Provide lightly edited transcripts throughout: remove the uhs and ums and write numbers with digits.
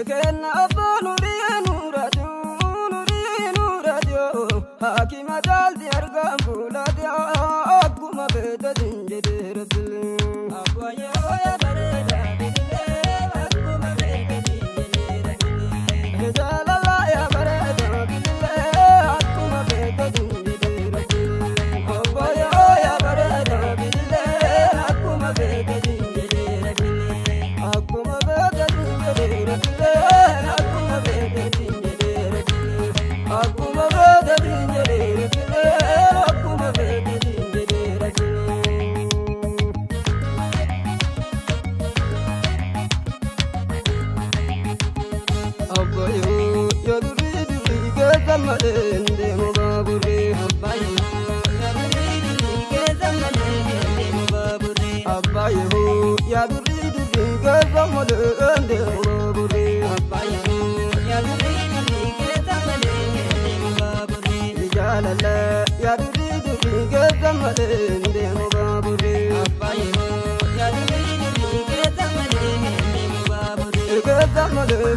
Kenna abanu nuradu nuradu hakima daldi argam buladi akuma beta dinjede rabbil abaya ya bareda bidle akuma beta dinjede rabbil jalala ya bareda bidle akuma beta dinjede rabbil abaya ya bareda bidle akuma beta dinjede rabbil akuma beta dinjede rabbil akuma beta dinjede rabbil akuma beta dinjede rabbil akuma beta dinjede rabbil Abbayo ya duri duri ke zamalende mubabure Abbayo ya duri duri ke zamalende mubabure Abbayo ya duri duri ke zamalende mubabure Abbayo ya duri duri ke zamalende mubabure Rijalala ya duri duri ke zamalende mubabure Abbayo ya duri duri ke zamalende mubabure ke zamalende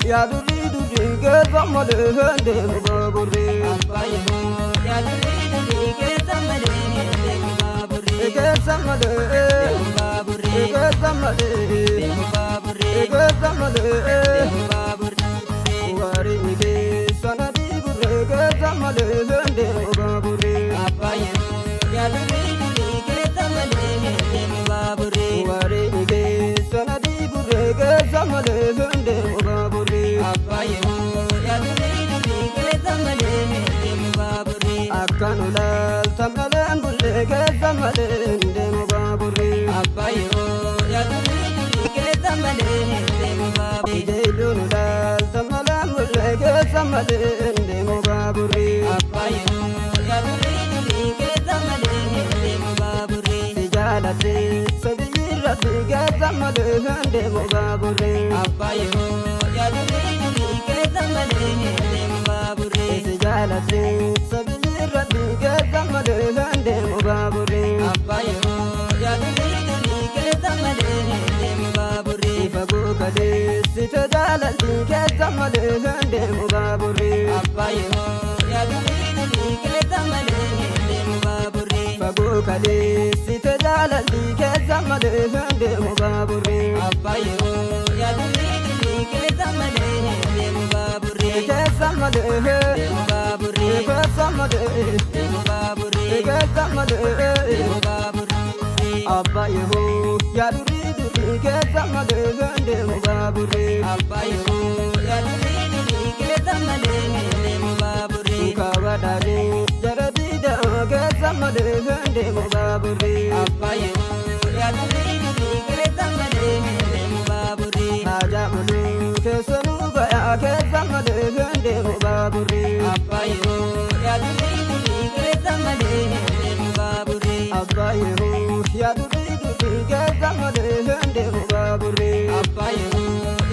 ya duri duri ke zamalende mubabure Abbayo ya duri duri ke zamalende mubabure ke zamalende mubabure ke zamalende mubabure ke zamalende mubabure wari ke sanadi bure ke zamalende mubabure Abbayo ya duri duri ke zamalende mubabure wari ke sanadi bure ke zamalende mubabure Abbayo ya duri duri ke zamalende mubabure akanulal tamalan bulle ke zamalende mubabure Abbayo ya duri duri ke zamalende mubabure jailunulal tamalan bulle ke zamalende mubabure Abbayo ya duri duri ke zamalende mubabure sijalate sabirati ke zamalende mubabure Abbayo ya duri duri ke zamalende mubabure sijalate sabirati ke zamalende mubabure Abbayo ya duri duri ke zamalende mubabure fago kale sitajalati ke zamalende mubabure Abbayo ya duri duri ke zamalende mubabure fago kale sitajalati ke zamalende mubabure Abbayo ya duri duri ke zamalende mubabure ke zamalende mubabure ke zamalende mubabure ke zamalende mubabure Abbayo ya duri duri ke zamalende mubabure Abbayo ya duri duri ke zamalende mubabure kawadani jaradida ke zamalende mubabure Abbayo ya duri duri ke zamalende mubabure hajamulu ke sanuba ya ke zamalende mubabure Abbayo ya duri duri ke zamalende mubabure Abbayo ya duri duri ke zamalende mubabure Abbayo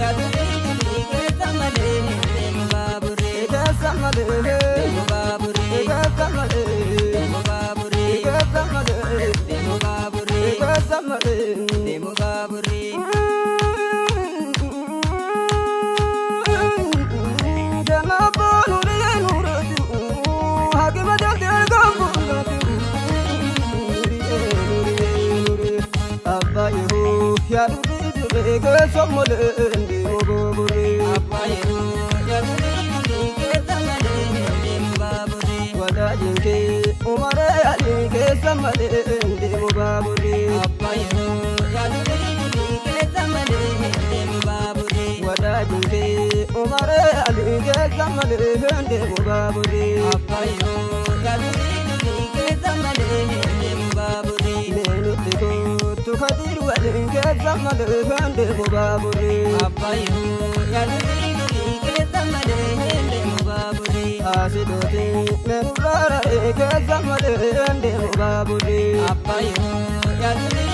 ya duri duri ke zamalende mubabure ke zamalende mubabure ke zamalende mubabure ke zamalende mubabure ke zamalende mubabure Abbayo ya duri duri ke zamalende mubabure Abbayo ya duri duri ke zamalende mubabure wadajinke umare ali ke zamalende mubabure Abbayo ya duri duri ke zamalende mubabure wadajinke umare ali ke zamalende mubabure Abbayo ya duri duri ke zamalende mubabure menutiko tukadir walin ke zamalende mubabure Abbayo ya duri duri ke zamalende mubabure baburi Asidoti menurara kesamale ndemu baburi Apayo yaduri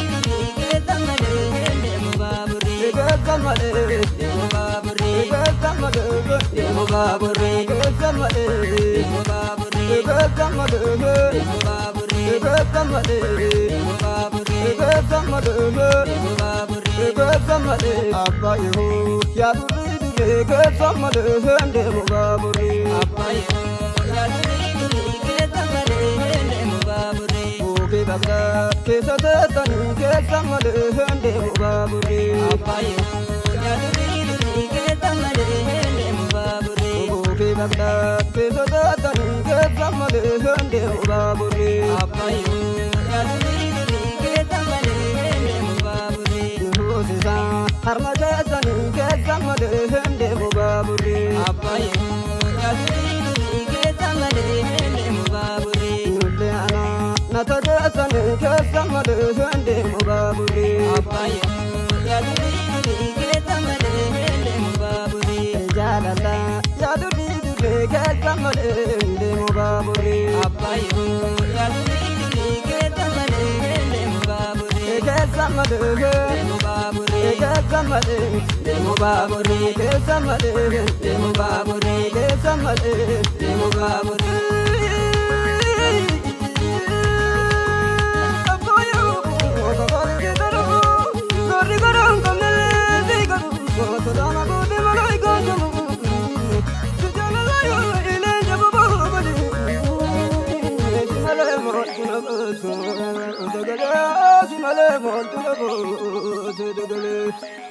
kesamale ndemu baburi kesamale ndemu baburi kesamale ndemu baburi kesamale ndemu baburi kesamale ndemu baburi kesamale ndemu baburi kesamale ndemu baburi kesamale abayo yaduri kesamale ndemu baburi Apayo yaduri kesamale ndemu baburi Oke bagda kesatatan kesamale ndemu baburi Apayo yaduri kesamale ndemu baburi Oke bagda kesatatan kesamale ndemu baburi Apayo yaduri kesamale ndemu baburi Hosisa harmajatan kesamale ndemu baburi Apayo yaduri kesamale ndemu baburi Nuleana natajatan kesamale ndemu baburi Apayo yaduri kesamale ndemu baburi Jalala yaduri kesamale ndemu baburi Apayo yaduri kesamale ndemu baburi kesamale ndemu baburi kesamale ndemu baburi kesamale ndemu baburi kesamale ndemu baburi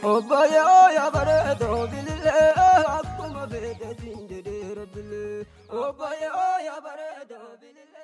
Obaya ya bare do bilile akuma be de rabbil Obaya ya bare do bilile